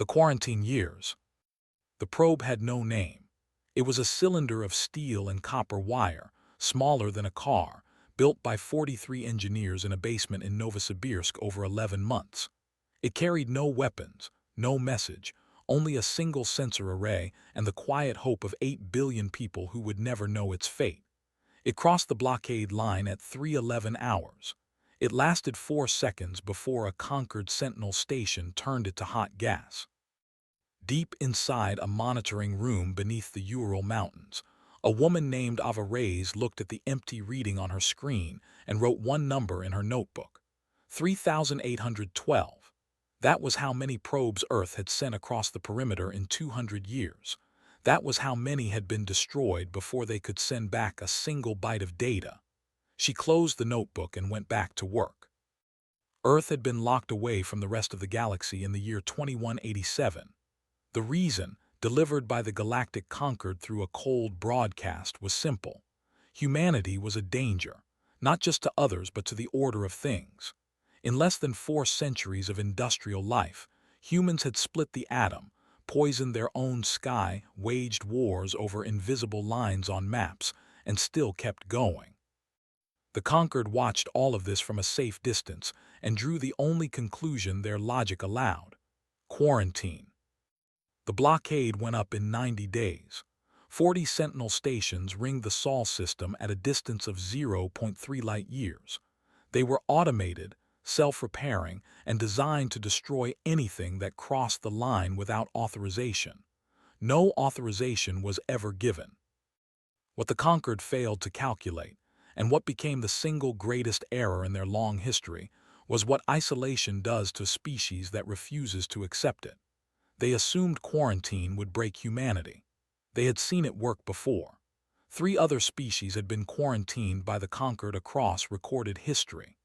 The quarantine years. The probe had no name. It was a cylinder of steel and copper wire, smaller than a car, built by 43 engineers in a basement in Novosibirsk over 11 months. It carried no weapons, no message, only a single sensor array and the quiet hope of 8 billion people who would never know its fate. It crossed the blockade line at 3:11 hours. It lasted 4 seconds before a conquered Sentinel station turned it to hot gas. Deep inside a monitoring room beneath the Ural Mountains, a woman named Ava Reyes looked at the empty reading on her screen and wrote one number in her notebook: 3,812. That was how many probes Earth had sent across the perimeter in 200 years. That was how many had been destroyed before they could send back a single byte of data. She closed the notebook and went back to work. Earth had been locked away from the rest of the galaxy in the year 2187. The reason, delivered by the galactic conquered through a cold broadcast, was simple. Humanity was a danger, not just to others but to the order of things. In less than 4 centuries of industrial life, humans had split the atom, poisoned their own sky, waged wars over invisible lines on maps, and still kept going. The conquered watched all of this from a safe distance and drew the only conclusion their logic allowed: quarantine. The blockade went up in 90 days. 40 Sentinel stations ringed the Sol system at a distance of 0.3 light-years. They were automated, self-repairing, and designed to destroy anything that crossed the line without authorization. No authorization was ever given. What the conquered failed to calculate, and what became the single greatest error in their long history, was what isolation does to a species that refuses to accept it. They assumed quarantine would break humanity. They had seen it work before. 3 other species had been quarantined by the conquered across recorded history.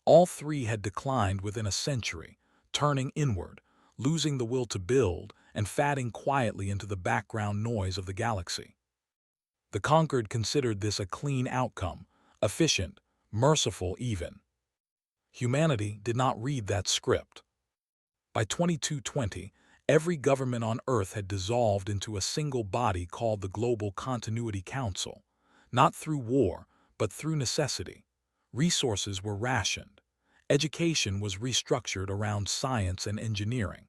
All 3 had declined within a century, turning inward, losing the will to build, and fading quietly into the background noise of the galaxy. The conquered considered this a clean outcome, efficient, merciful even. Humanity did not read that script. By 2220, every government on Earth had dissolved into a single body called the Global Continuity Council, not through war, but through necessity. Resources were rationed. Education was restructured around science and engineering.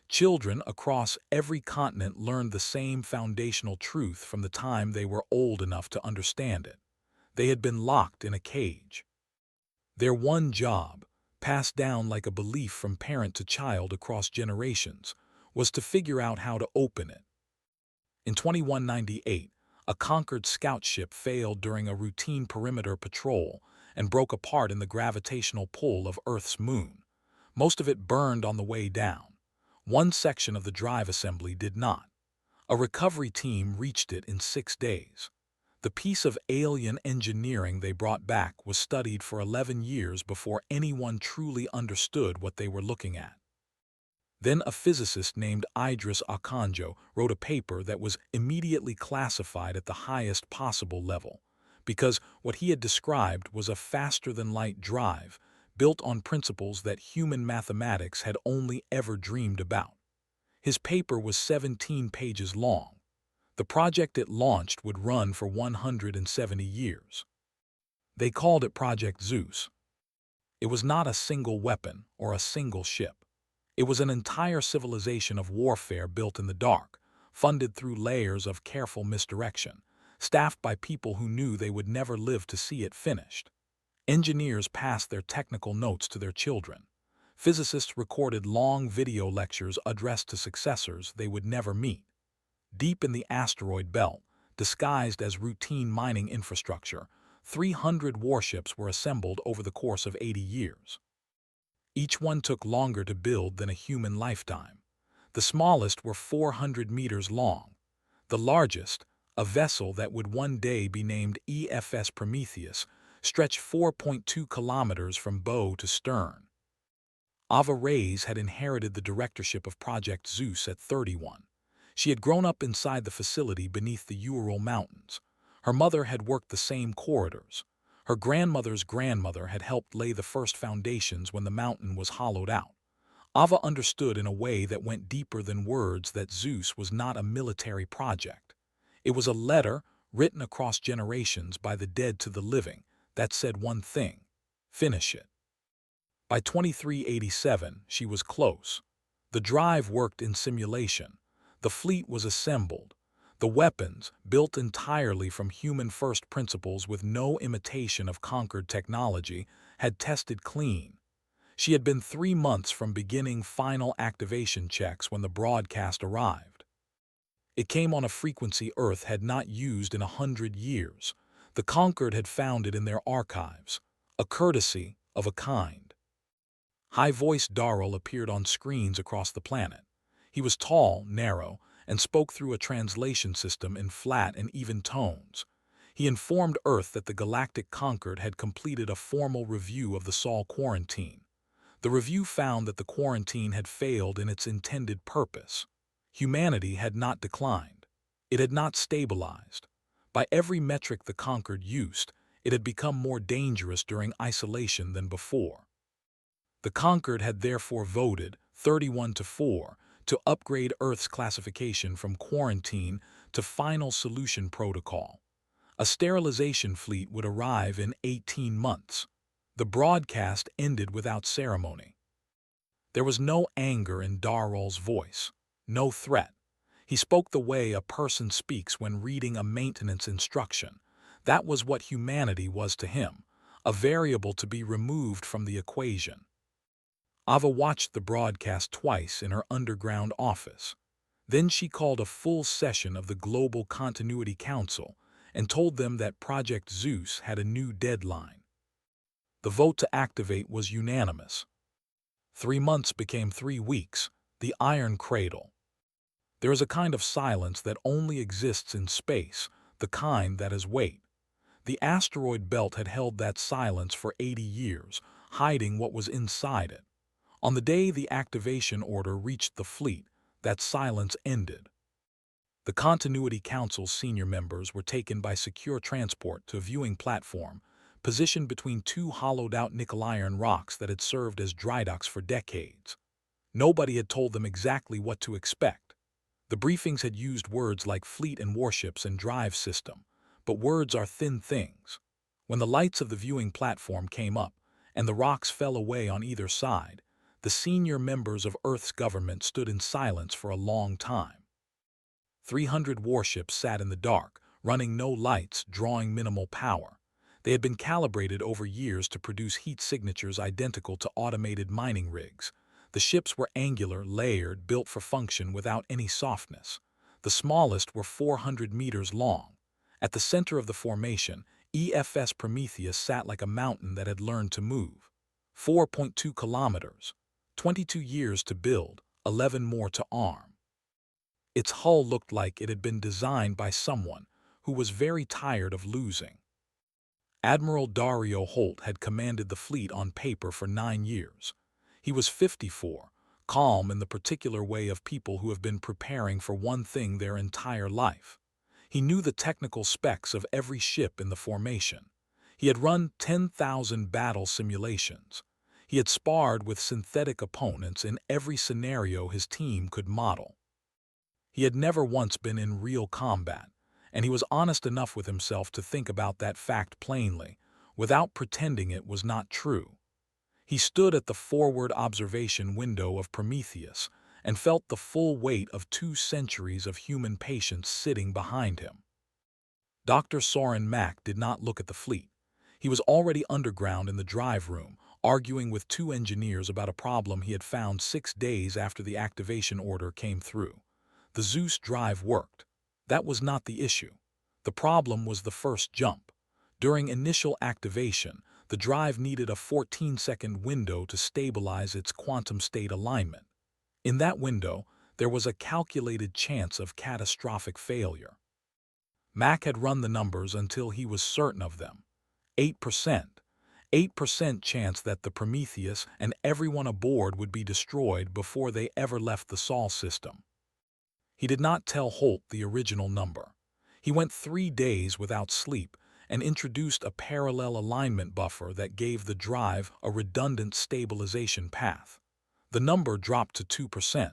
Children across every continent learned the same foundational truth from the time they were old enough to understand it. They had been locked in a cage. Their one job, passed down like a belief from parent to child across generations, was to figure out how to open it. In 2198, a conquered scout ship failed during a routine perimeter patrol and broke apart in the gravitational pull of Earth's moon. Most of it burned on the way down. One section of the drive assembly did not. A recovery team reached it in 6 days. The piece of alien engineering they brought back was studied for 11 years before anyone truly understood what they were looking at. Then a physicist named Idris Akanjo wrote a paper that was immediately classified at the highest possible level, because what he had described was a faster-than-light drive built on principles that human mathematics had only ever dreamed about. His paper was 17 pages long. The project it launched would run for 170 years. They called it Project ZEUS. It was not a single weapon or a single ship. It was an entire civilization of warfare built in the dark, funded through layers of careful misdirection, staffed by people who knew they would never live to see it finished. Engineers passed their technical notes to their children. Physicists recorded long video lectures addressed to successors they would never meet. Deep in the asteroid belt, disguised as routine mining infrastructure, 300 warships were assembled over the course of 80 years. Each one took longer to build than a human lifetime. The smallest were 400 meters long. The largest, a vessel that would one day be named EFS Prometheus, stretched 4.2 kilometers from bow to stern. Ava Reyes had inherited the directorship of Project ZEUS at 31. She had grown up inside the facility beneath the Ural Mountains. Her mother had worked the same corridors. Her grandmother's grandmother had helped lay the first foundations when the mountain was hollowed out. Ava understood in a way that went deeper than words that ZEUS was not a military project. It was a letter written across generations by the dead to the living that said one thing: finish it. By 2387, she was close. The drive worked in simulation. The fleet was assembled. The weapons, built entirely from human-first principles with no imitation of conquered technology, had tested clean. She had been 3 months from beginning final activation checks when the broadcast arrived. It came on a frequency Earth had not used in 100 years. The conquered had found it in their archives, a courtesy of a kind. High-voiced Darrell appeared on screens across the planet. He was tall, narrow, and spoke through a translation system in flat and even tones. He informed Earth that the Galactic Conquered had completed a formal review of the Sol quarantine. The review found that the quarantine had failed in its intended purpose. Humanity had not declined. It had not stabilized. By every metric the Conquered used, it had become more dangerous during isolation than before. The Conquered had therefore voted, 31-4, to upgrade Earth's classification from quarantine to final solution protocol. A sterilization fleet would arrive in 18 months. The broadcast ended without ceremony. There was no anger in Darrell's voice, no threat. He spoke the way a person speaks when reading a maintenance instruction. That was what humanity was to him, a variable to be removed from the equation. Ava watched the broadcast twice in her underground office. Then she called a full session of the Global Continuity Council and told them that Project ZEUS had a new deadline. The vote to activate was unanimous. 3 months became 3 weeks, the Iron Cradle. There is a kind of silence that only exists in space, the kind that is weight. The asteroid belt had held that silence for 80 years, hiding what was inside it. On the day the activation order reached the fleet, that silence ended. The Continuity Council's senior members were taken by secure transport to a viewing platform, positioned between 2 hollowed-out nickel iron rocks that had served as dry docks for decades. Nobody had told them exactly what to expect. The briefings had used words like fleet and warships and drive system, but words are thin things. When the lights of the viewing platform came up and the rocks fell away on either side, the senior members of Earth's government stood in silence for a long time. 300 warships sat in the dark, running no lights, drawing minimal power. They had been calibrated over years to produce heat signatures identical to automated mining rigs. The ships were angular, layered, built for function without any softness. The smallest were 400 meters long. At the center of the formation, EFS Prometheus sat like a mountain that had learned to move. 4.2 kilometers. 22 years to build, 11 more to arm. Its hull looked like it had been designed by someone who was very tired of losing. Admiral Dario Holt had commanded the fleet on paper for 9 years. He was 54, calm in the particular way of people who have been preparing for one thing their entire life. He knew the technical specs of every ship in the formation. He had run 10,000 battle simulations. He had sparred with synthetic opponents in every scenario his team could model. He had never once been in real combat, and he was honest enough with himself to think about that fact plainly, without pretending it was not true. He stood at the forward observation window of Prometheus and felt the full weight of 2 centuries of human patience sitting behind him. Dr. Soren Mack did not look at the fleet. He was already underground in the drive room, arguing with 2 engineers about a problem he had found 6 days after the activation order came through. The ZEUS drive worked. That was not the issue. The problem was the first jump. During initial activation, the drive needed a 14-second window to stabilize its quantum state alignment. In that window, there was a calculated chance of catastrophic failure. Mack had run the numbers until he was certain of them. 8%. 8% chance that the Prometheus and everyone aboard would be destroyed before they ever left the Sol system. He did not tell Holt the original number. He went 3 days without sleep and introduced a parallel alignment buffer that gave the drive a redundant stabilization path. The number dropped to 2%.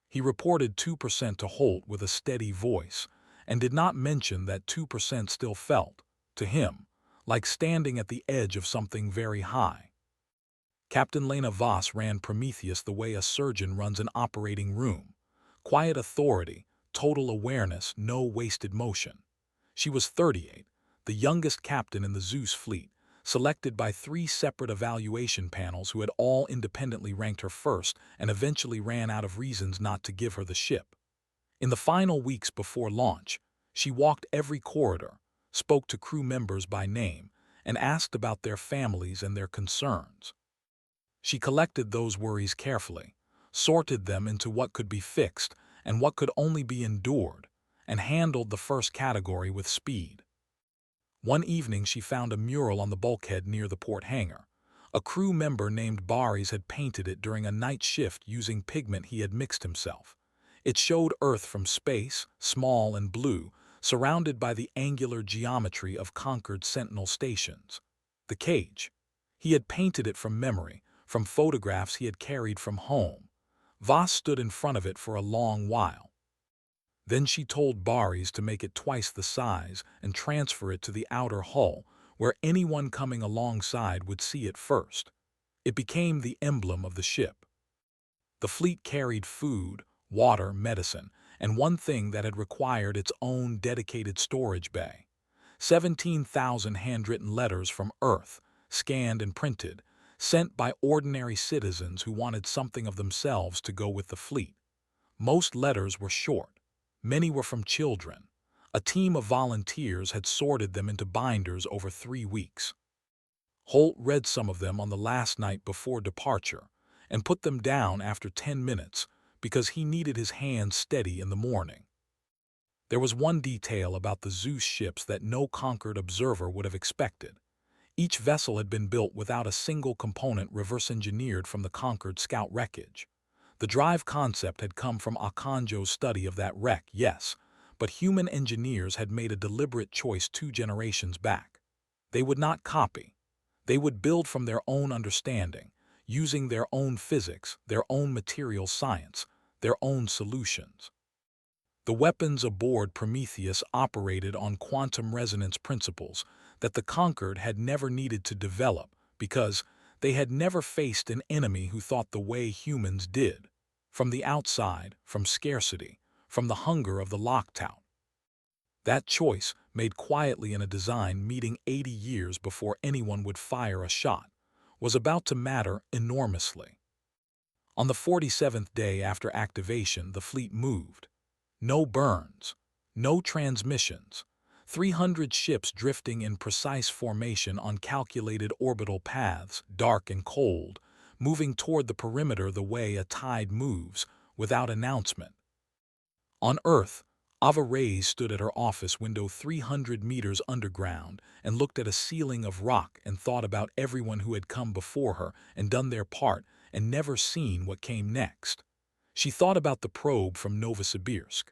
He reported 2% to Holt with a steady voice, and did not mention that 2% still felt, to him, like standing at the edge of something very high. Captain Lena Voss ran Prometheus the way a surgeon runs an operating room. Quiet authority, total awareness, no wasted motion. She was 38, the youngest captain in the ZEUS fleet, selected by 3 separate evaluation panels who had all independently ranked her first and eventually ran out of reasons not to give her the ship. In the final weeks before launch, she walked every corridor, spoke to crew members by name, and asked about their families and their concerns. She collected those worries carefully, sorted them into what could be fixed and what could only be endured, and handled the first category with speed. One evening she found a mural on the bulkhead near the port hangar. A crew member named Baris had painted it during a night shift using pigment he had mixed himself. It showed Earth from space, small and blue, surrounded by the angular geometry of conquered sentinel stations. The cage. He had painted it from memory, from photographs he had carried from home. Voss stood in front of it for a long while. Then she told Baris to make it twice the size and transfer it to the outer hull, where anyone coming alongside would see it first. It became the emblem of the ship. The fleet carried food, water, medicine, and one thing that had required its own dedicated storage bay. 17,000 handwritten letters from Earth, scanned and printed, sent by ordinary citizens who wanted something of themselves to go with the fleet. Most letters were short. Many were from children. A team of volunteers had sorted them into binders over 3 weeks. Holt read some of them on the last night before departure and put them down after 10 minutes because he needed his hands steady in the morning. There was one detail about the ZEUS ships that no conquered observer would have expected. Each vessel had been built without a single component reverse-engineered from the conquered scout wreckage. The drive concept had come from Akanjo's study of that wreck, yes, but human engineers had made a deliberate choice 2 generations back. They would not copy. They would build from their own understanding, using their own physics, their own material science, their own solutions. The weapons aboard Prometheus operated on quantum resonance principles that the conquered had never needed to develop because they had never faced an enemy who thought the way humans did, from the outside, from scarcity, from the hunger of the locked-out. That choice, made quietly in a design meeting 80 years before anyone would fire a shot, was about to matter enormously. On the 47th day after activation, the fleet moved. No burns, no transmissions, 300 ships drifting in precise formation on calculated orbital paths, dark and cold, moving toward the perimeter the way a tide moves, without announcement. On Earth, Ava Reyes stood at her office window 300 meters underground and looked at a ceiling of rock and thought about everyone who had come before her and done their part and never seen what came next. She thought about the probe from Novosibirsk.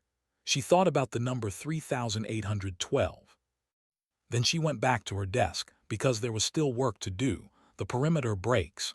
She thought about the number 3812. Then she went back to her desk because there was still work to do. The perimeter breaks.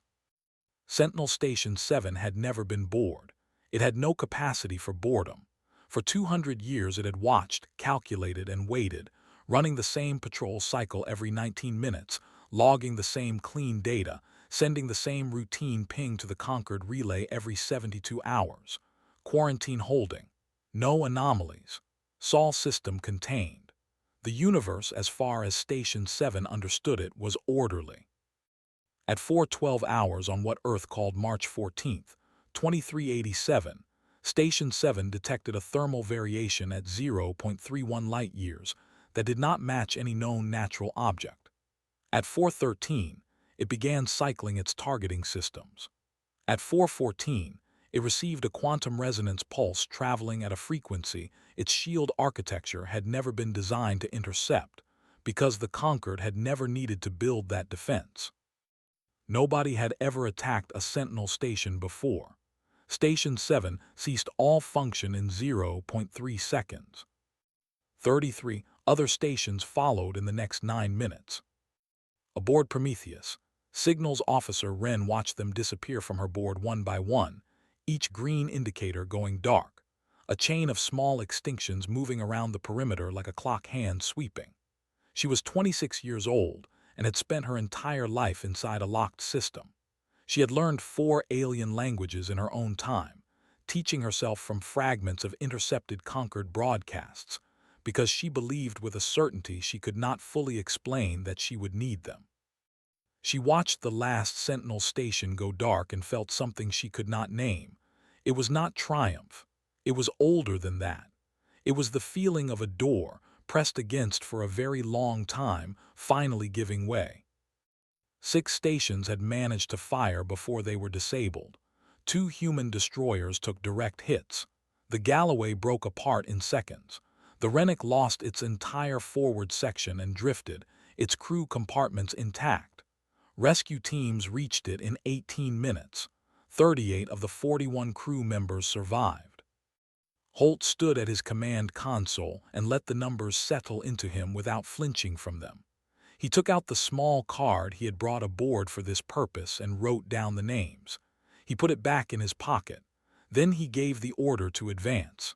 Sentinel Station 7 had never been bored. It had no capacity for boredom. For 200 years it had watched, calculated, and waited, running the same patrol cycle every 19 minutes, logging the same clean data, sending the same routine ping to the conquered relay every 72 hours. Quarantine holding. No anomalies. Sol system contained. The universe, as far as Station 7 understood it, was orderly. At 4:12 hours on what Earth called March 14th, 2387, Station 7 detected a thermal variation at 0.31 light-years that did not match any known natural object. At 4:13, it began cycling its targeting systems. At 4:14, it received a quantum resonance pulse traveling at a frequency its shield architecture had never been designed to intercept, because the conquered had never needed to build that defense. Nobody had ever attacked a Sentinel station before. Station 7 ceased all function in 0.3 seconds. 33 other stations followed in the next 9 minutes. Aboard Prometheus, Signals Officer Wren watched them disappear from her board one by one, each green indicator going dark, a chain of small extinctions moving around the perimeter like a clock hand sweeping. She was 26 years old and had spent her entire life inside a locked system. She had learned 4 alien languages in her own time, teaching herself from fragments of intercepted conquered broadcasts, because she believed with a certainty she could not fully explain that she would need them. She watched the last Sentinel station go dark and felt something she could not name. It was not triumph. It was older than that. It was the feeling of a door, pressed against for a very long time, finally giving way. 6 stations had managed to fire before they were disabled. 2 human destroyers took direct hits. The Galloway broke apart in seconds. The Rennick lost its entire forward section and drifted, its crew compartments intact. Rescue teams reached it in 18 minutes. 38 of the 41 crew members survived. Holt stood at his command console and let the numbers settle into him without flinching from them. He took out the small card he had brought aboard for this purpose and wrote down the names. He put it back in his pocket. Then he gave the order to advance.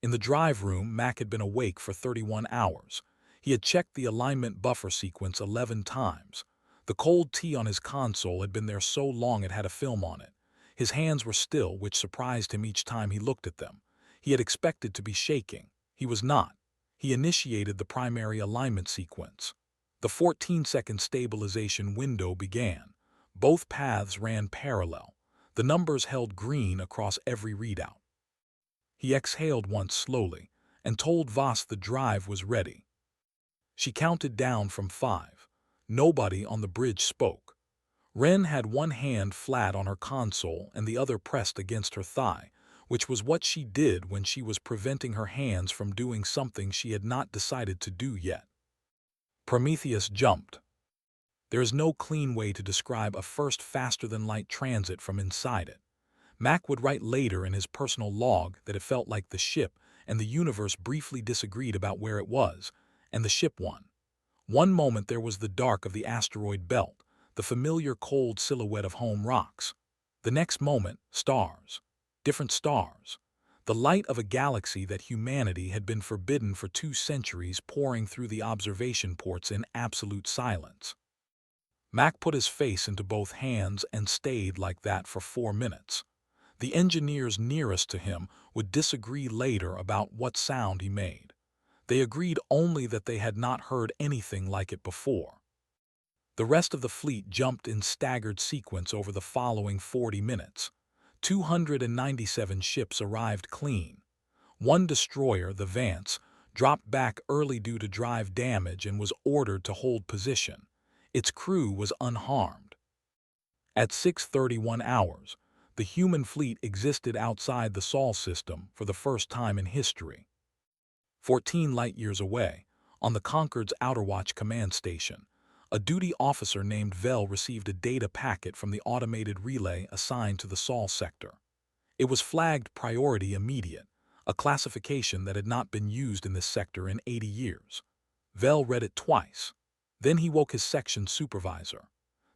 In the drive room, Mac had been awake for 31 hours. He had checked the alignment buffer sequence 11 times. The cold tea on his console had been there so long it had a film on it. His hands were still, which surprised him each time he looked at them. He had expected to be shaking. He was not. He initiated the primary alignment sequence. The 14-second stabilization window began. Both paths ran parallel. The numbers held green across every readout. He exhaled once slowly and told Voss the drive was ready. She counted down from 5. Nobody on the bridge spoke. Wren had one hand flat on her console and the other pressed against her thigh, which was what she did when she was preventing her hands from doing something she had not decided to do yet. Prometheus jumped. There is no clean way to describe a first faster-than-light transit from inside it. Mac would write later in his personal log that it felt like the ship and the universe briefly disagreed about where it was, and the ship won. One moment there was the dark of the asteroid belt, the familiar cold silhouette of home rocks. The next moment, stars. Different stars. The light of a galaxy that humanity had been forbidden for 2 centuries pouring through the observation ports in absolute silence. Mac put his face into both hands and stayed like that for 4 minutes. The engineers nearest to him would disagree later about what sound he made. They agreed only that they had not heard anything like it before. The rest of the fleet jumped in staggered sequence over the following 40 minutes. 297 ships arrived clean. 1 destroyer, the Vance, dropped back early due to drive damage and was ordered to hold position. Its crew was unharmed. At 6:31 hours, the human fleet existed outside the Sol system for the first time in history. 14 light-years away, on the Concord's Outerwatch command station, a duty officer named Vel received a data packet from the automated relay assigned to the Sol sector. It was flagged Priority Immediate, a classification that had not been used in this sector in 80 years. Vel read it twice. Then he woke his section supervisor.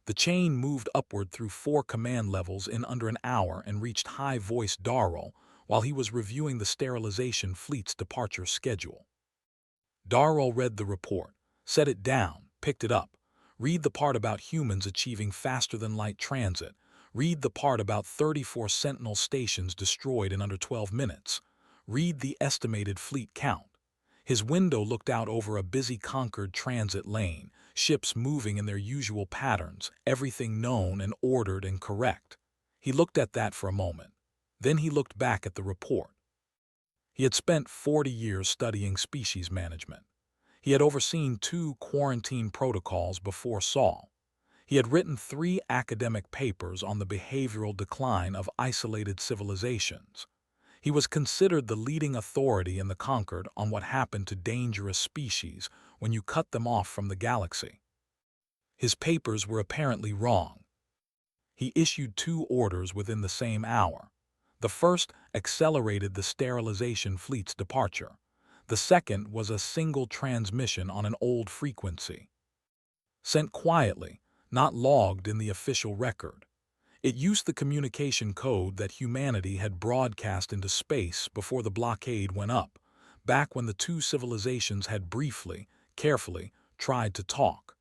The chain moved upward through 4 command levels in under an hour and reached high-voice Darrell while he was reviewing the sterilization fleet's departure schedule. Darrell read the report, set it down, picked it up. Read the part about humans achieving faster-than-light transit. Read the part about 34 Sentinel stations destroyed in under 12 minutes. Read the estimated fleet count. His window looked out over a busy Concord transit lane, ships moving in their usual patterns, everything known and ordered and correct. He looked at that for a moment. Then he looked back at the report. He had spent 40 years studying species management. He had overseen 2 quarantine protocols before Sol. He had written 3 academic papers on the behavioral decline of isolated civilizations. He was considered the leading authority in the Concord on what happened to dangerous species when you cut them off from the galaxy. His papers were apparently wrong. He issued 2 orders within the same hour. The first accelerated the sterilization fleet's departure. The second was a single transmission on an old frequency. Sent quietly, not logged in the official record. It used the communication code that humanity had broadcast into space before the blockade went up, back when the two civilizations had briefly, carefully, tried to talk.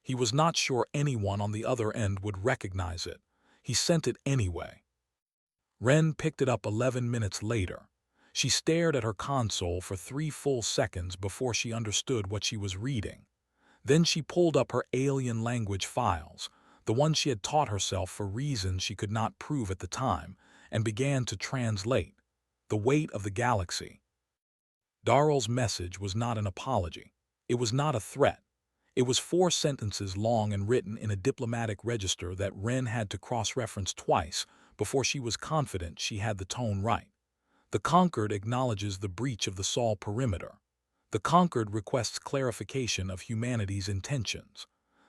He was not sure anyone on the other end would recognize it. He sent it anyway. Ren picked it up 11 minutes later. She stared at her console for 3 full seconds before she understood what she was reading. Then she pulled up her alien language files, the ones she had taught herself for reasons she could not prove at the time, and began to translate. The weight of the galaxy. Darrell's message was not an apology. It was not a threat. It was 4 sentences long and written in a diplomatic register that Ren had to cross-reference twice before she was confident she had the tone right. The Conquered acknowledges the breach of the Sol perimeter. The Conquered requests clarification of humanity's intentions.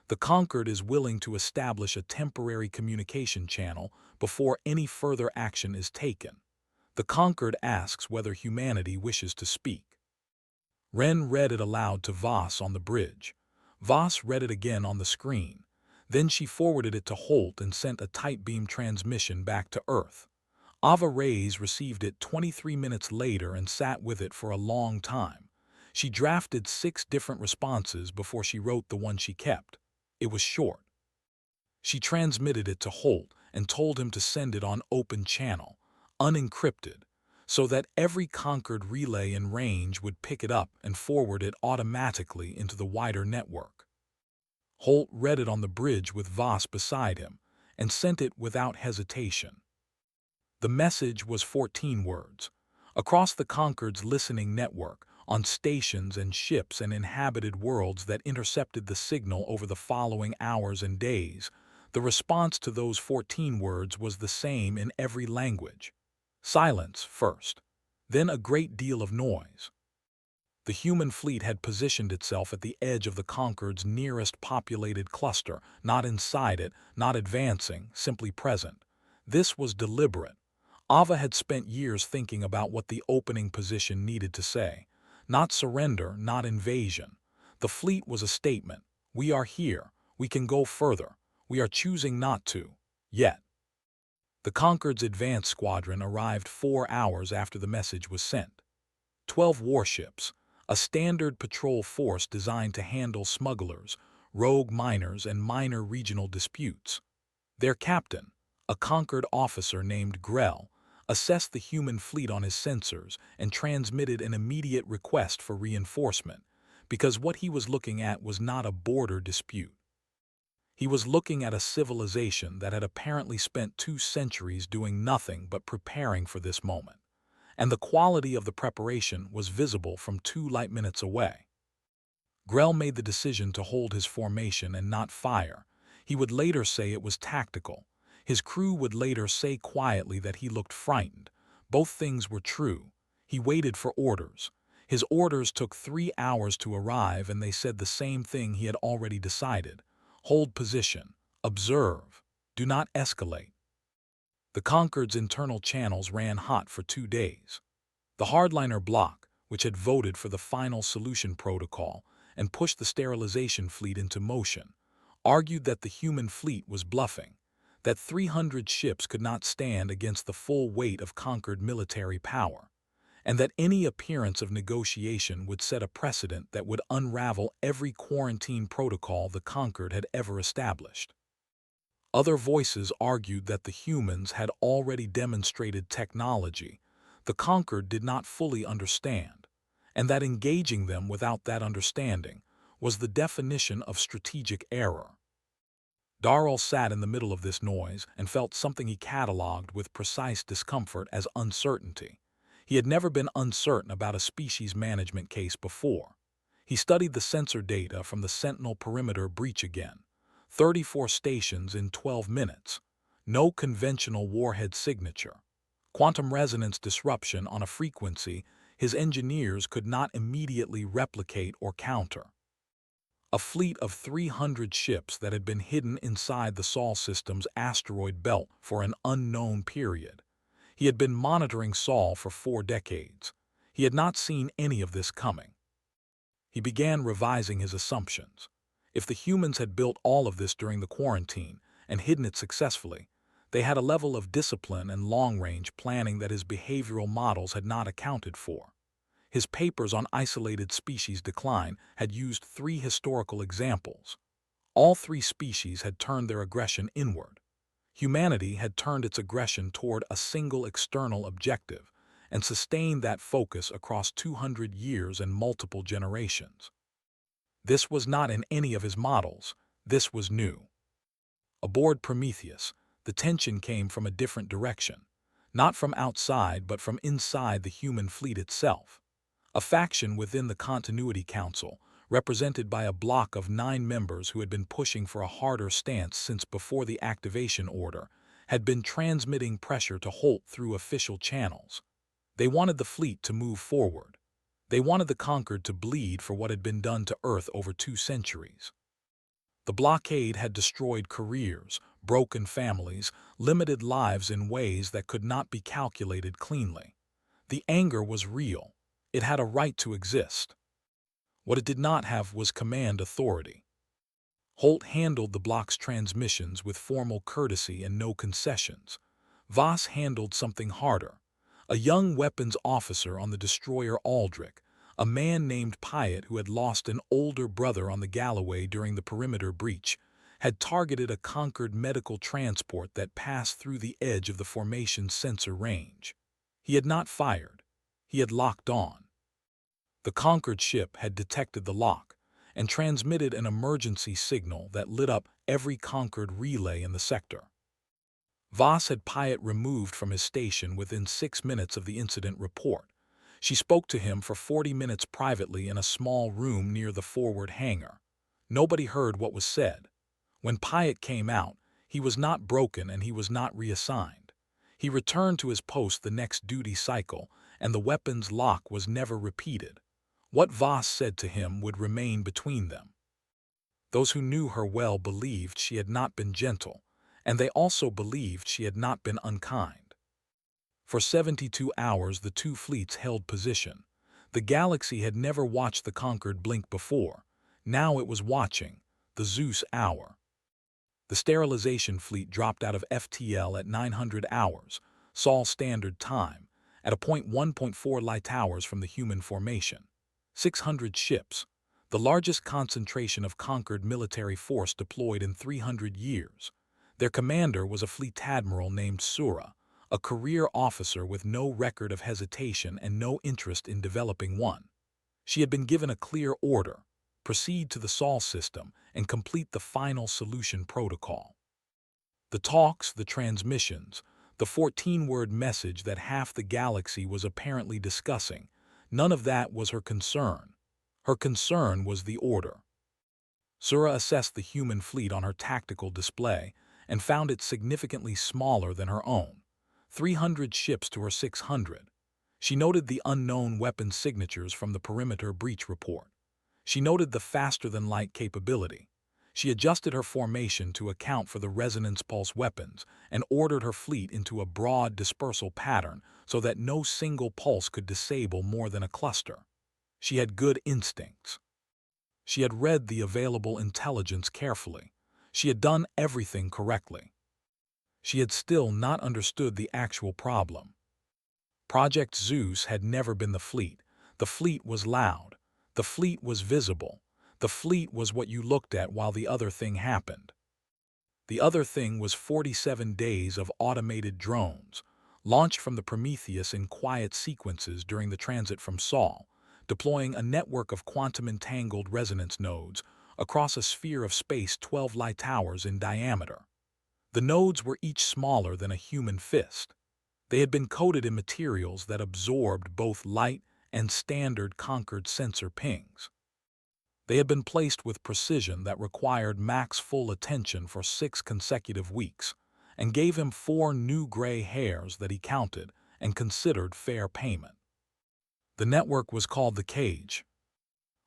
The Conquered is willing to establish a temporary communication channel before any further action is taken. The Conquered asks whether humanity wishes to speak. Ren read it aloud to Voss on the bridge. Voss read it again on the screen. Then she forwarded it to Holt and sent a tight beam transmission back to Earth. Ava Reyes received it 23 minutes later and sat with it for a long time. She drafted 6 different responses before she wrote the one she kept. It was short. She transmitted it to Holt and told him to send it on open channel, unencrypted, so that every Conquered relay in range would pick it up and forward it automatically into the wider network. Holt read it on the bridge with Voss beside him and sent it without hesitation. The message was 14 words. Across the Conquered's listening network, on stations and ships and inhabited worlds that intercepted the signal over the following hours and days, the response to those 14 words was the same in every language. Silence first, then a great deal of noise. The human fleet had positioned itself at the edge of the Conquered's nearest populated cluster, not inside it, not advancing, simply present. This was deliberate. Ava had spent years thinking about what the opening position needed to say. Not surrender, not invasion. The fleet was a statement. We are here. We can go further. We are choosing not to. Yet. The Conquered's advance squadron arrived 4 hours after the message was sent. 12 warships, a standard patrol force designed to handle smugglers, rogue miners, and minor regional disputes. Their captain, a Conquered officer named Grell, assessed the human fleet on his sensors and transmitted an immediate request for reinforcement, because what he was looking at was not a border dispute. He was looking at a civilization that had apparently spent 2 centuries doing nothing but preparing for this moment, and the quality of the preparation was visible from 2 light minutes away. Grell made the decision to hold his formation and not fire. He would later say it was tactical. His crew would later say quietly that he looked frightened. Both things were true. He waited for orders. His orders took 3 hours to arrive, and they said the same thing he had already decided. Hold position. Observe. Do not escalate. The Conquered's internal channels ran hot for 2 days. The hardliner bloc, which had voted for the final solution protocol and pushed the sterilization fleet into motion, argued that the human fleet was bluffing, that 300 ships could not stand against the full weight of Conquered military power, and that any appearance of negotiation would set a precedent that would unravel every quarantine protocol the Conquered had ever established. Other voices argued that the humans had already demonstrated technology the Conquered did not fully understand, and that engaging them without that understanding was the definition of strategic error. Darrell sat in the middle of this noise and felt something he catalogued with precise discomfort as uncertainty. He had never been uncertain about a species management case before. He studied the sensor data from the Sentinel perimeter breach again. 34 stations in 12 minutes. No conventional warhead signature. Quantum resonance disruption on a frequency his engineers could not immediately replicate or counter. A fleet of 300 ships that had been hidden inside the Sol system's asteroid belt for an unknown period. He had been monitoring Sol for 4 decades. He had not seen any of this coming. He began revising his assumptions. If the humans had built all of this during the quarantine and hidden it successfully, they had a level of discipline and long-range planning that his behavioral models had not accounted for. His papers on isolated species decline had used 3 historical examples. All 3 species had turned their aggression inward. Humanity had turned its aggression toward a single external objective and sustained that focus across 200 years and multiple generations. This was not in any of his models. This was new. Aboard Prometheus, the tension came from a different direction, not from outside but from inside the human fleet itself. A faction within the Continuity Council, represented by a block of 9 members who had been pushing for a harder stance since before the activation order, had been transmitting pressure to Holt through official channels. They wanted the fleet to move forward. They wanted the conquered to bleed for what had been done to Earth over 2 centuries. The blockade had destroyed careers, broken families, limited lives in ways that could not be calculated cleanly. The anger was real. It had a right to exist. What it did not have was command authority. Holt handled the block's transmissions with formal courtesy and no concessions. Voss handled something harder. A young weapons officer on the destroyer Aldrich, a man named Pyatt who had lost an older brother on the Galloway during the perimeter breach, had targeted a conquered medical transport that passed through the edge of the formation's sensor range. He had not fired. He had locked on. The conquered ship had detected the lock and transmitted an emergency signal that lit up every conquered relay in the sector. Voss had Pyatt removed from his station within 6 minutes of the incident report. She spoke to him for 40 minutes privately in a small room near the forward hangar. Nobody heard what was said. When Pyatt came out, he was not broken and he was not reassigned. He returned to his post the next duty cycle, and the weapons lock was never repeated. What Voss said to him would remain between them. Those who knew her well believed she had not been gentle, and they also believed she had not been unkind. For 72 hours the 2 fleets held position. The galaxy had never watched the conquered blink before. Now it was watching, the ZEUS hour. The sterilization fleet dropped out of FTL at 900 hours, Sol Standard Time, at a point 1.4 light hours from the human formation. 600 ships, the largest concentration of conquered military force deployed in 300 years. Their commander was a fleet admiral named Sura, a career officer with no record of hesitation and no interest in developing one. She had been given a clear order: proceed to the Sol system and complete the final solution protocol. The talks, the transmissions, the 14-word message that half the galaxy was apparently discussing, none of that was her concern. Her concern was the order. Sura assessed the human fleet on her tactical display and found it significantly smaller than her own. 300 ships to her 600. She noted the unknown weapon signatures from the perimeter breach report. She noted the faster-than-light capability. She adjusted her formation to account for the resonance pulse weapons and ordered her fleet into a broad dispersal pattern so that no single pulse could disable more than a cluster. She had good instincts. She had read the available intelligence carefully. She had done everything correctly. She had still not understood the actual problem. Project ZEUS had never been the fleet. The fleet was loud. The fleet was visible. The fleet was what you looked at while the other thing happened. The other thing was 47 days of automated drones, launched from the Prometheus in quiet sequences during the transit from Sol, deploying a network of quantum-entangled resonance nodes across a sphere of space 12 light hours in diameter. The nodes were each smaller than a human fist. They had been coated in materials that absorbed both light and standard conquered sensor pings. They had been placed with precision that required Mac's full attention for 6 consecutive weeks, and gave him 4 new gray hairs that he counted and considered fair payment. The network was called the Cage.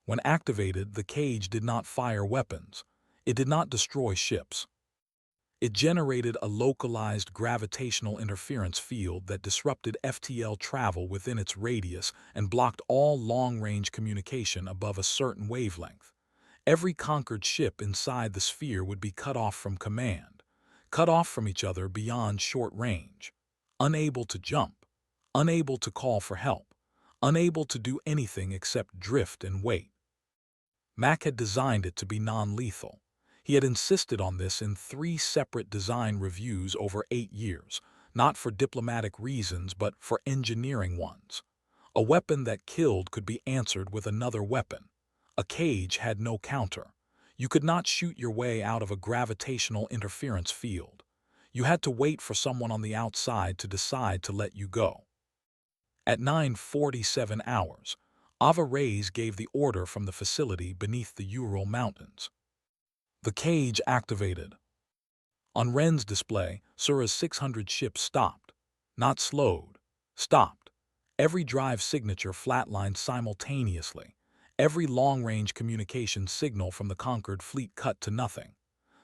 When activated, the Cage did not fire weapons. It did not destroy ships. It generated a localized gravitational interference field that disrupted FTL travel within its radius and blocked all long-range communication above a certain wavelength. Every conquered ship inside the sphere would be cut off from command, cut off from each other beyond short range, unable to jump, unable to call for help, unable to do anything except drift and wait. Mac had designed it to be non-lethal. He had insisted on this in 3 separate design reviews over 8 years, not for diplomatic reasons but for engineering ones. A weapon that killed could be answered with another weapon. A cage had no counter. You could not shoot your way out of a gravitational interference field. You had to wait for someone on the outside to decide to let you go. At 9:47 hours, Ava Reyes gave the order from the facility beneath the Ural Mountains. The cage activated. On Ren's display, Sura's 600 ships stopped. Not slowed. Stopped. Every drive signature flatlined simultaneously. Every long-range communication signal from the conquered fleet cut to nothing.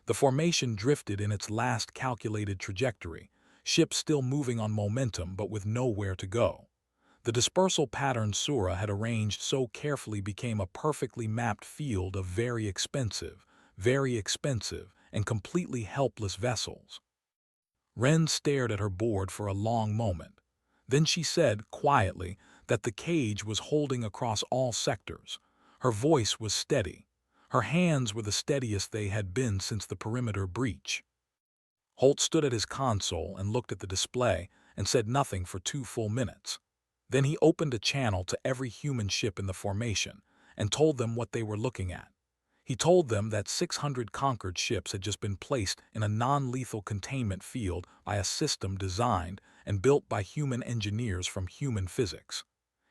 The formation drifted in its last calculated trajectory, ships still moving on momentum but with nowhere to go. The dispersal pattern Sura had arranged so carefully became a perfectly mapped field of very expensive, and completely helpless vessels. Ren stared at her board for a long moment. Then she said, quietly, that the cage was holding across all sectors. Her voice was steady. Her hands were the steadiest they had been since the perimeter breach. Holt stood at his console and looked at the display and said nothing for 2 full minutes. Then he opened a channel to every human ship in the formation and told them what they were looking at. He told them that 600 conquered ships had just been placed in a non-lethal containment field by a system designed and built by human engineers from human physics.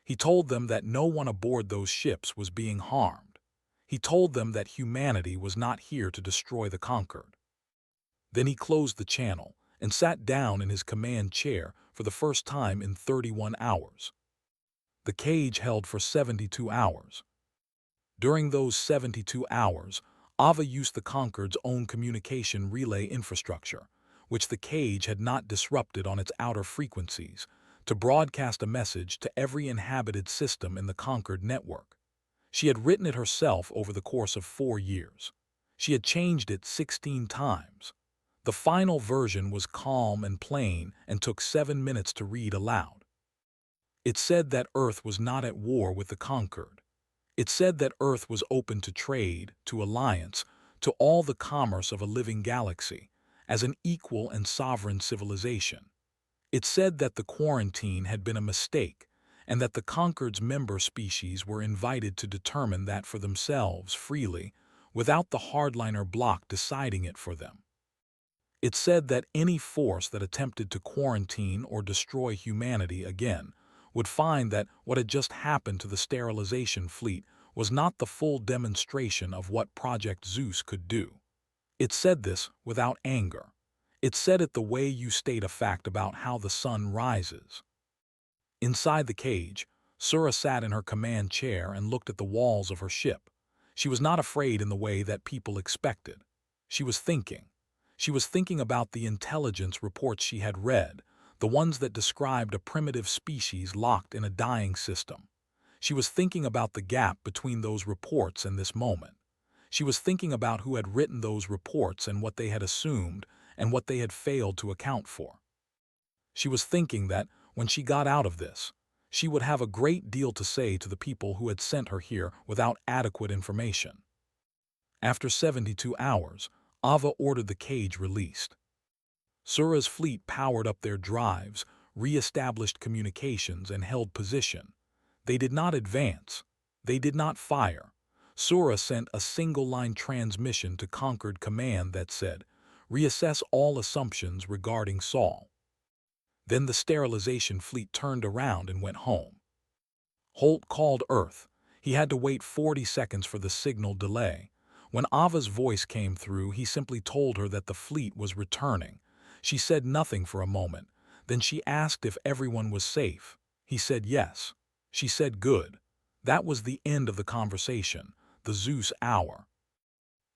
He told them that no one aboard those ships was being harmed. He told them that humanity was not here to destroy the conquered. Then he closed the channel and sat down in his command chair for the first time in 31 hours. The cage held for 72 hours. During those 72 hours, Ava used the Conquered's own communication relay infrastructure, which the cage had not disrupted on its outer frequencies, to broadcast a message to every inhabited system in the Conquered network. She had written it herself over the course of 4 years. She had changed it 16 times. The final version was calm and plain and took 7 minutes to read aloud. It said that Earth was not at war with the Conquered. It said that Earth was open to trade, to alliance, to all the commerce of a living galaxy, as an equal and sovereign civilization. It said that the quarantine had been a mistake, and that the Conquered's member species were invited to determine that for themselves freely, without the hardliner bloc deciding it for them. It said that any force that attempted to quarantine or destroy humanity again would find that what had just happened to the sterilization fleet was not the full demonstration of what Project ZEUS could do. It said this without anger. It said it the way you state a fact about how the sun rises. Inside the cage, Sura sat in her command chair and looked at the walls of her ship. She was not afraid in the way that people expected. She was thinking. She was thinking about the intelligence reports she had read, the ones that described a primitive species locked in a dying system. She was thinking about the gap between those reports and this moment. She was thinking about who had written those reports and what they had assumed and what they had failed to account for. She was thinking that, when she got out of this, she would have a great deal to say to the people who had sent her here without adequate information. After 72 hours, Ava ordered the cage released. Sura's fleet powered up their drives, re-established communications, and held position. They did not advance. They did not fire. Sura sent a single-line transmission to Conquered Command that said, "Reassess all assumptions regarding Saul." Then the sterilization fleet turned around and went home. Holt called Earth. He had to wait 40 seconds for the signal delay. When Ava's voice came through, he simply told her that the fleet was returning. She said nothing for a moment. Then she asked if everyone was safe. He said yes. She said good. That was the end of the conversation, the ZEUS hour.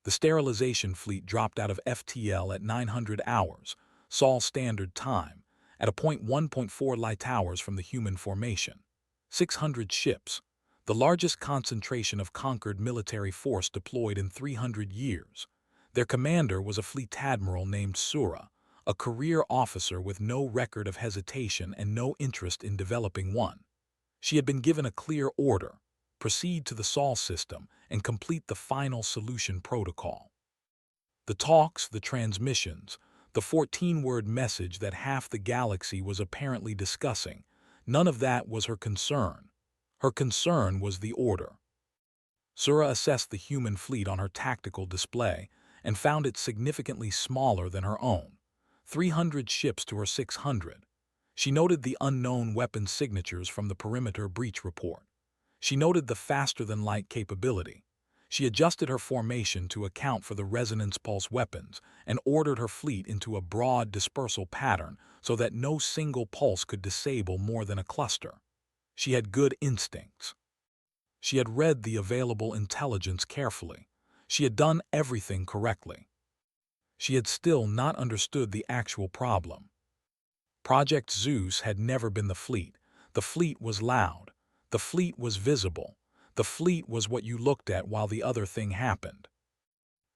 The sterilization fleet dropped out of FTL at 900 hours, Sol Standard Time, at a point 1.4 light hours from the human formation. 600 ships. the largest concentration of conquered military force deployed in 300 years. Their commander was a fleet admiral named Sura, a career officer with no record of hesitation and no interest in developing one. She had been given a clear order: proceed to the Sol system and complete the final solution protocol. The talks, the transmissions, the 14-word message that half the galaxy was apparently discussing, none of that was her concern. Her concern was the order. Sura assessed the human fleet on her tactical display and found it significantly smaller than her own. 300 ships to her 600. She noted the unknown weapon signatures from the perimeter breach report. She noted the faster-than-light capability. She adjusted her formation to account for the resonance pulse weapons and ordered her fleet into a broad dispersal pattern so that no single pulse could disable more than a cluster. She had good instincts. She had read the available intelligence carefully. She had done everything correctly. She had still not understood the actual problem. Project ZEUS had never been the fleet. The fleet was loud. The fleet was visible. The fleet was what you looked at while the other thing happened.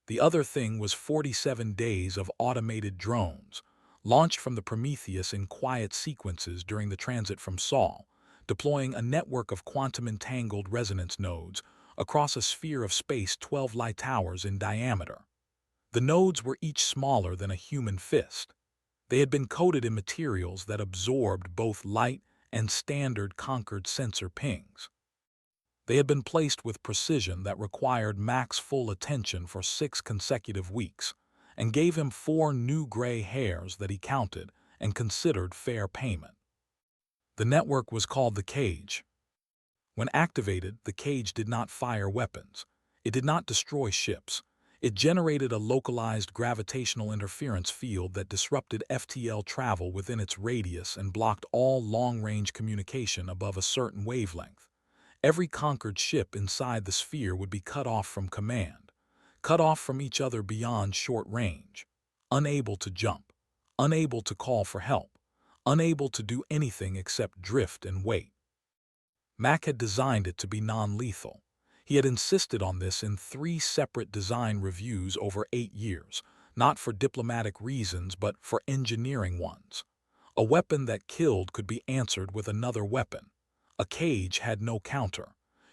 The other thing was 47 days of automated drones, launched from the Prometheus in quiet sequences during the transit from Sol, deploying a network of quantum-entangled resonance nodes across a sphere of space 12 light towers in diameter. The nodes were each smaller than a human fist. They had been coated in materials that absorbed both light and standard conquered sensor pings. They had been placed with precision that required Mac's full attention for 6 consecutive weeks, and gave him 4 new gray hairs that he counted and considered fair payment. The network was called the Cage. When activated, the Cage did not fire weapons. It did not destroy ships. It generated a localized gravitational interference field that disrupted FTL travel within its radius and blocked all long-range communication above a certain wavelength. Every conquered ship inside the sphere would be cut off from command, cut off from each other beyond short range, unable to jump, unable to call for help, unable to do anything except drift and wait. Mac had designed it to be non-lethal. He had insisted on this in 3 separate design reviews over 8 years, not for diplomatic reasons but for engineering ones. A weapon that killed could be answered with another weapon. A cage had no counter.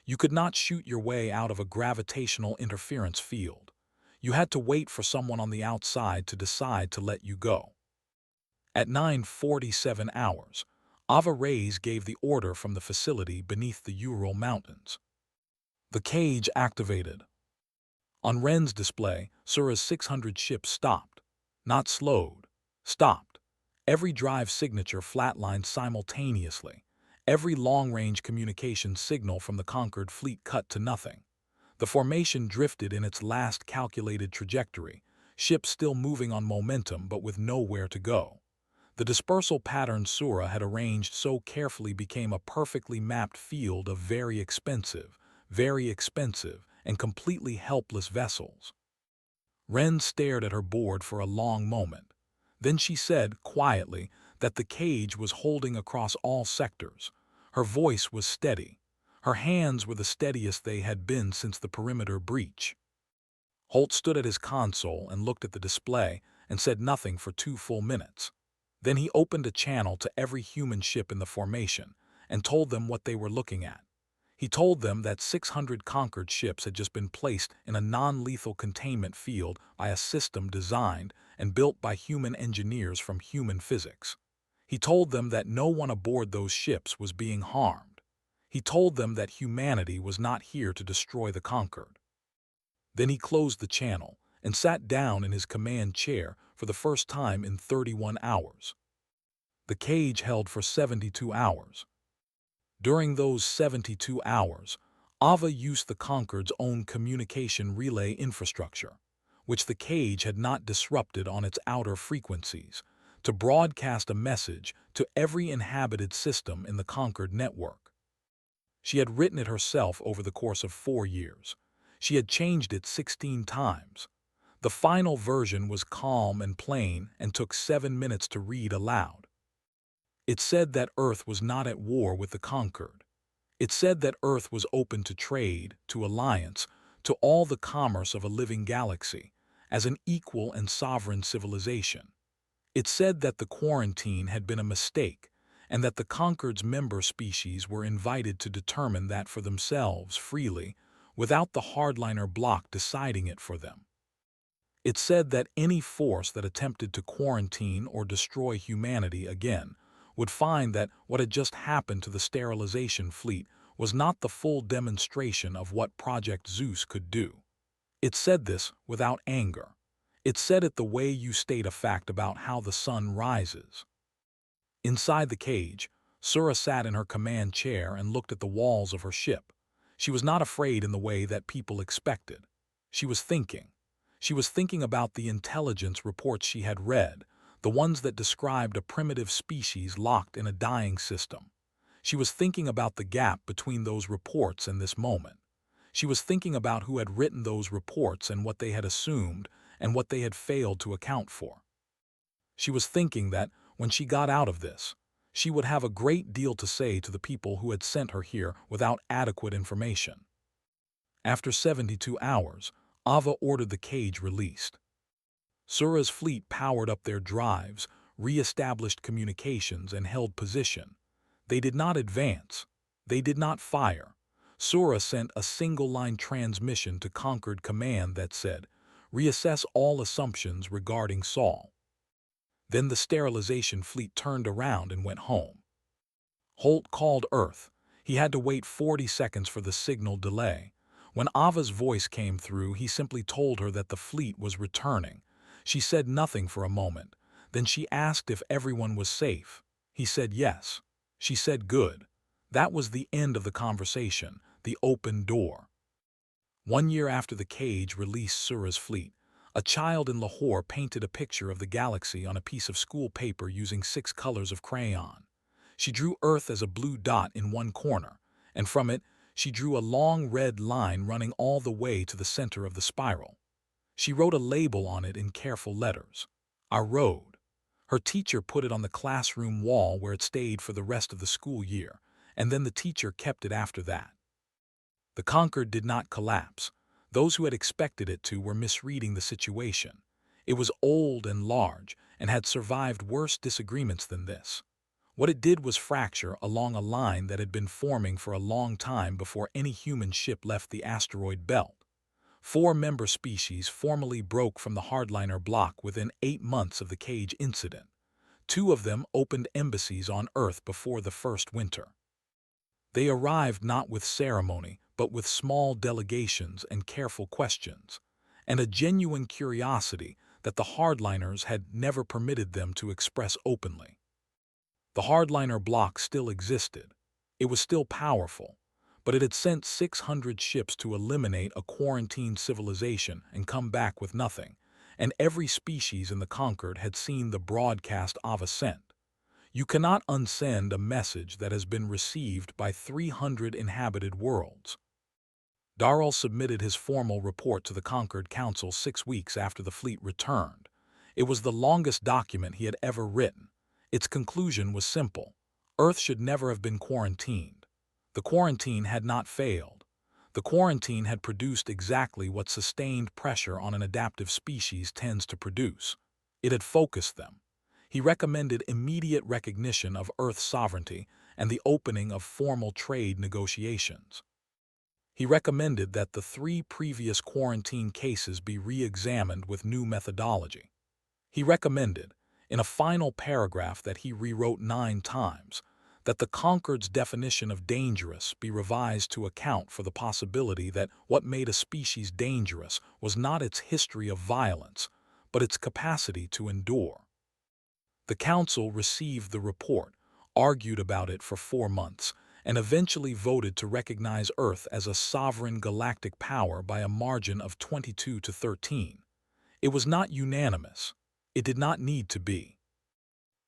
You could not shoot your way out of a gravitational interference field. You had to wait for someone on the outside to decide to let you go. At 9:47 hours, Ava Reyes gave the order from the facility beneath the Ural Mountains. The cage activated. On Ren's display, Sura's 600 ships stopped. Not slowed. Stopped. Every drive signature flatlined simultaneously. Every long-range communication signal from the conquered fleet cut to nothing. The formation drifted in its last calculated trajectory, ships still moving on momentum but with nowhere to go. The dispersal pattern Sura had arranged so carefully became a perfectly mapped field of very expensive, and completely helpless vessels. Ren stared at her board for a long moment. Then she said, quietly, that the cage was holding across all sectors. Her voice was steady. Her hands were the steadiest they had been since the perimeter breach. Holt stood at his console and looked at the display and said nothing for 2 full minutes. Then he opened a channel to every human ship in the formation and told them what they were looking at. He told them that 600 conquered ships had just been placed in a non-lethal containment field by a system designed and built by human engineers from human physics. He told them that no one aboard those ships was being harmed. He told them that humanity was not here to destroy the conquered. Then he closed the channel and sat down in his command chair for the first time in 31 hours. The cage held for 72 hours. During those 72 hours, Ava used the Conquered's own communication relay infrastructure, which the cage had not disrupted on its outer frequencies, to broadcast a message to every inhabited system in the Conquered network. She had written it herself over the course of 4 years. She had changed it 16 times. The final version was calm and plain and took 7 minutes to read aloud. It said that Earth was not at war with the Conquered. It said that Earth was open to trade, to alliance, to all the commerce of a living galaxy, as an equal and sovereign civilization. It said that the quarantine had been a mistake, and that the Concord's member species were invited to determine that for themselves freely, without the hardliner bloc deciding it for them. It said that any force that attempted to quarantine or destroy humanity again would find that what had just happened to the sterilization fleet was not the full demonstration of what Project ZEUS could do. It said this without anger. It said it the way you state a fact about how the sun rises. Inside the cage, Sura sat in her command chair and looked at the walls of her ship. She was not afraid in the way that people expected. She was thinking. She was thinking about the intelligence reports she had read, the ones that described a primitive species locked in a dying system. She was thinking about the gap between those reports and this moment. She was thinking about who had written those reports and what they had assumed and what they had failed to account for. She was thinking that, when she got out of this, she would have a great deal to say to the people who had sent her here without adequate information. After 72 hours, Ava ordered the cage released. Sura's fleet powered up their drives, re-established communications, and held position. They did not advance. They did not fire. Sura sent a single-line transmission to Concord Command that said, "Reassess all assumptions regarding Saul." Then the sterilization fleet turned around and went home. Holt called Earth. He had to wait 40 seconds for the signal delay. When Ava's voice came through, he simply told her that the fleet was returning. She said nothing for a moment. Then she asked if everyone was safe. He said yes. She said good. That was the end of the conversation, the open door. 1 year after the cage released Sura's fleet, a child in Lahore painted a picture of the galaxy on a piece of school paper using 6 colors of crayon. She drew Earth as a blue dot in one corner, and from it, she drew a long red line running all the way to the center of the spiral. She wrote a label on it in careful letters. Our road. Her teacher put it on the classroom wall where it stayed for the rest of the school year, and then the teacher kept it after that. The Concord did not collapse. Those who had expected it to were misreading the situation. It was old and large and had survived worse disagreements than this. What it did was fracture along a line that had been forming for a long time before any human ship left the asteroid belt. 4 member species formally broke from the hardliner bloc within 8 months of the cage incident. 2 of them opened embassies on Earth before the first winter. They arrived not with ceremony, but with small delegations and careful questions, and a genuine curiosity that the hardliners had never permitted them to express openly. The hardliner bloc still existed. It was still powerful, but it had sent 600 ships to eliminate a quarantined civilization and come back with nothing, and every species in the Concord had seen the broadcast Ava sent. You cannot unsend a message that has been received by 300 inhabited worlds. Darrell submitted his formal report to the Concord Council 6 weeks after the fleet returned. It was the longest document he had ever written. Its conclusion was simple. Earth should never have been quarantined. The quarantine had not failed. The quarantine had produced exactly what sustained pressure on an adaptive species tends to produce. It had focused them. He recommended immediate recognition of Earth's sovereignty and the opening of formal trade negotiations. He recommended that the 3 previous quarantine cases be re-examined with new methodology. He recommended, in a final paragraph that he rewrote 9 times, that the Concord's definition of dangerous be revised to account for the possibility that what made a species dangerous was not its history of violence, but its capacity to endure. The Council received the report, argued about it for 4 months, and eventually voted to recognize Earth as a sovereign galactic power by a margin of 22 to 13. It was not unanimous. It did not need to be.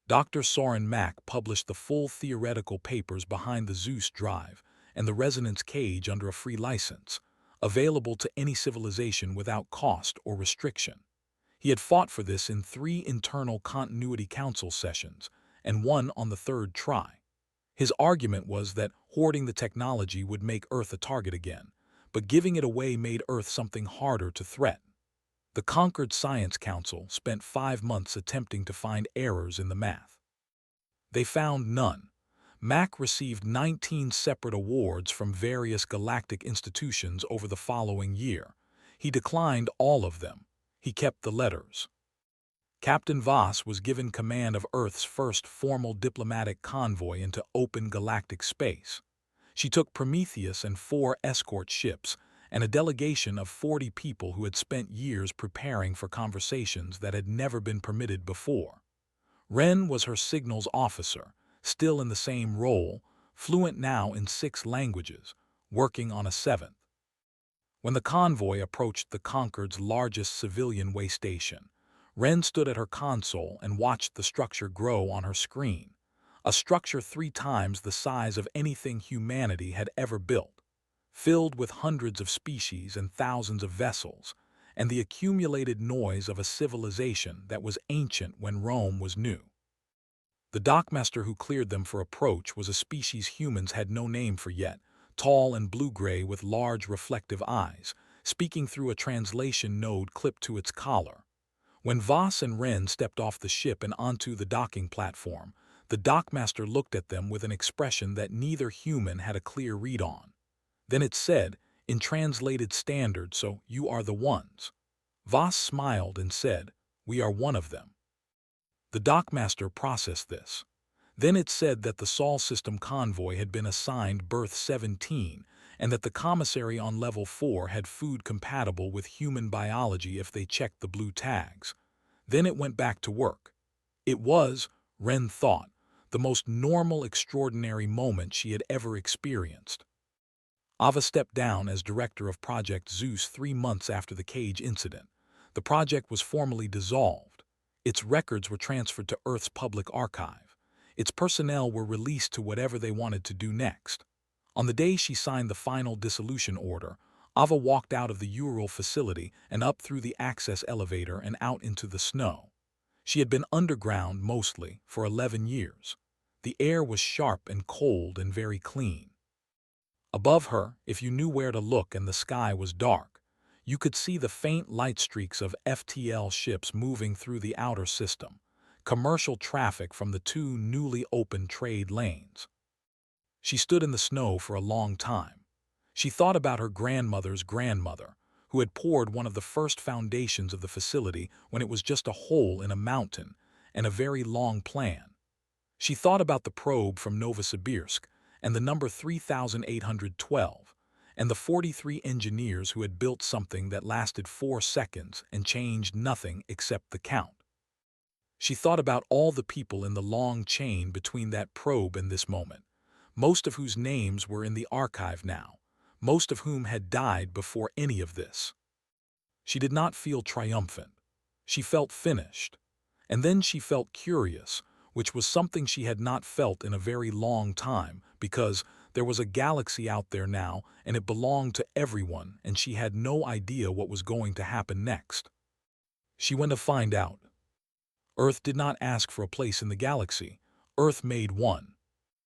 Dr. Soren Mack published the full theoretical papers behind the ZEUS drive and the resonance cage under a free license, available to any civilization without cost or restriction. He had fought for this in 3 internal continuity council sessions and won on the 3rd try. His argument was that Hoarding the technology would make Earth a target again, but giving it away made Earth something harder to threaten. The Concord Science Council spent 5 months attempting to find errors in the math. They found none. Mac received 19 separate awards from various galactic institutions over the following year. He declined all of them. He kept the letters. Captain Voss was given command of Earth's first formal diplomatic convoy into open galactic space. She took Prometheus and 4 escort ships, and a delegation of 40 people who had spent years preparing for conversations that had never been permitted before. Wren was her signals officer, still in the same role, fluent now in 6 languages, working on a 7th. When the convoy approached the Concord's largest civilian way station, Wren stood at her console and watched the structure grow on her screen, a structure 3 times the size of anything humanity had ever built, filled with hundreds of species and thousands of vessels, and the accumulated noise of a civilization that was ancient when Rome was new. The dockmaster who cleared them for approach was a species humans had no name for yet, tall and blue-gray with large reflective eyes, speaking through a translation node clipped to its collar. When Voss and Wren stepped off the ship and onto the docking platform, the dockmaster looked at them with an expression that neither human had a clear read on. Then it said, in translated standard, "So you are the ones." Voss smiled and said, "We are one of them." The dockmaster processed this. Then it said that the Sol system convoy had been assigned berth 17 and that the commissary on level 4 had food compatible with human biology if they checked the blue tags. Then it went back to work. It was, Wren thought, the most normal, extraordinary moment she had ever experienced. Ava stepped down as director of Project ZEUS 3 months after the cage incident. The project was formally dissolved. Its records were transferred to Earth's public archive. Its personnel were released to whatever they wanted to do next. On the day she signed the final dissolution order, Ava walked out of the Ural facility and up through the access elevator and out into the snow. She had been underground mostly for 11 years. The air was sharp and cold and very clean. Above her, if you knew where to look and the sky was dark, you could see the faint light streaks of FTL ships moving through the outer system, commercial traffic from the 2 newly opened trade lanes. She stood in the snow for a long time. She thought about her grandmother's grandmother, who had poured one of the first foundations of the facility when it was just a hole in a mountain and a very long plan. She thought about the probe from Novosibirsk and the number 3812, and the 43 engineers who had built something that lasted 4 seconds and changed nothing except the count. She thought about all the people in the long chain between that probe and this moment, most of whose names were in the archive now, most of whom had died before any of this. She did not feel triumphant. She felt finished. And then she felt curious, which was something she had not felt in a very long time, because there was a galaxy out there now and it belonged to everyone and she had no idea what was going to happen next. She went to find out. Earth did not ask for a place in the galaxy. Earth made one.